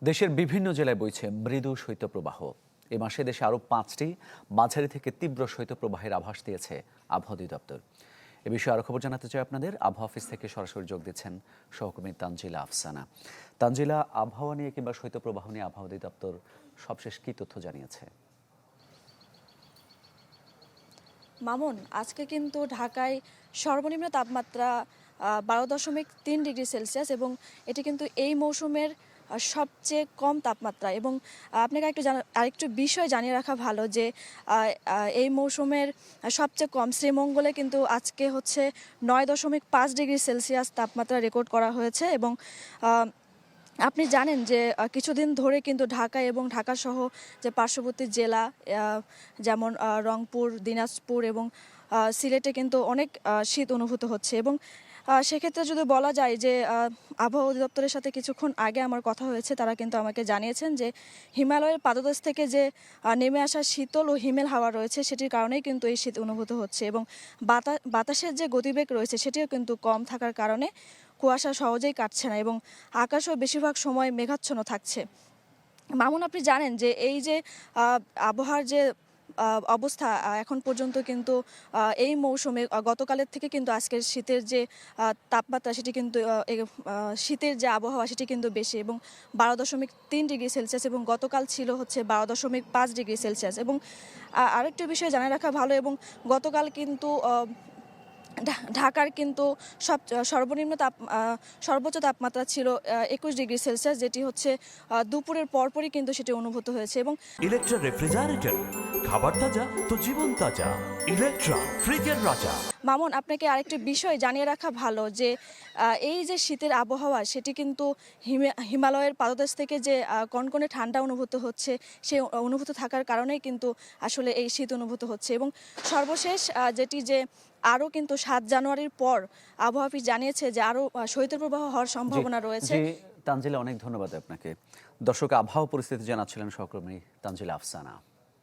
দেশের বিভিন্ন জেলায় বইছে মৃদু শৈত্যপ্রবাহ। এ মাসে দেশে আরও 5টি মাঝারি থেকে তীব্র শৈত্যপ্রবাহের আভাস দিয়েছে আবহাওয়া অধিদপ্তর। এ বিষয়ে আরও খবর জানাতে চাই আপনাদের। আবহাওয়া অফিস থেকে সরাসরি যোগ দিচ্ছেন সহকর্মী তানজিলা আফসানা। তানজিলা, আবহাওয়া নিয়ে কিংবা শৈত্যপ্রবাহ নিয়ে আবহাওয়া অধিদপ্তর সবশেষ কী তথ্য জানিয়েছে? মামুন, আজকে কিন্তু ঢাকায় সর্বনিম্ন তাপমাত্রা 12.3 ডিগ্রি সেলসিয়াস এবং এটি কিন্তু এই মৌসুমের সবচেয়ে কম তাপমাত্রা। এবং আপনাকে আরেকটু বিষয় জানিয়ে রাখা ভালো যে এই মৌসুমের সবচেয়ে কম শ্রীমঙ্গলে কিন্তু আজকে হচ্ছে 9.5 ডিগ্রি সেলসিয়াস তাপমাত্রা রেকর্ড করা হয়েছে। এবং আপনি জানেন যে কিছুদিন ধরে কিন্তু ঢাকা এবং ঢাকাসহ যে পার্শ্ববর্তী জেলা যেমন রংপুর, দিনাজপুর এবং সিলেটে কিন্তু অনেক শীত অনুভূত হচ্ছে। এবং সেক্ষেত্রে যদি বলা যায় যে আবহাওয়া অধিদপ্তরের সাথে কিছুক্ষণ আগে আমার কথা হয়েছে, তারা কিন্তু আমাকে জানিয়েছেন যে হিমালয়ের পাদদেশ থেকে যে নেমে আসা শীতল ও হিমেল হাওয়া রয়েছে সেটির কারণেই কিন্তু এই শীত অনুভূত হচ্ছে। এবং বাতাসের যে গতিবেগ রয়েছে সেটিও কিন্তু কম থাকার কারণে কুয়াশা সহজেই কাটছে না এবং আকাশও বেশিরভাগ সময় মেঘাচ্ছন্ন থাকছে। মামুন, আপনি জানেন যে এই যে আবহাওয়ার যে অবস্থা এখন পর্যন্ত কিন্তু এই মৌসুমে গতকালের থেকে কিন্তু আজকের শীতের যে তাপমাত্রা সেটি কিন্তু শীতের যে আবহাওয়া সেটি কিন্তু বেশি এবং 12.3 ডিগ্রি সেলসিয়াস এবং গতকাল ছিল হচ্ছে 12.5 ডিগ্রি সেলসিয়াস। এবং আরেকটি বিষয় জানা রাখা ভালো, এবং গতকাল কিন্তু ঢাকার কিন্তু সর্বনিম্ন সর্বোচ্চ তাপমাত্রা ছিল 21 ডিগ্রি সেলসিয়াস, যেটি হচ্ছে দুপুরের পরপরই কিন্তু সেটি অনুভূত হয়েছে। এবং ইলেকট্রা রেফ্রিজারেটর, খাবার তাজা তো জীবন তাজা। ইলেকট্রা, ফ্রিজের রাজা। মামুন, আপনাকে আরেকটি বিষয় জানিয়ে রাখা ভালো যে এই যে শীতের আবহাওয়া সেটি কিন্তু হিমালয়ের পাদদেশ থেকে যে কনকনে ঠান্ডা অনুভূত হচ্ছে, সেই অনুভূত থাকার কারণেই কিন্তু আসলে এই শীত অনুভূত হচ্ছে। এবং সর্বশেষ যেটি যে আরও কিন্তু 7 জানুয়ারির পর আবহাওয়া অফিস জানিয়েছে যে আরও শৈত্যপ্রবাহ হওয়ার সম্ভাবনা রয়েছে। তানজিলা, অনেক ধন্যবাদ আপনাকে। দর্শক, আবহাওয়া পরিস্থিতি জানাচ্ছিলেন সহকর্মী তানজিলা আফসানা।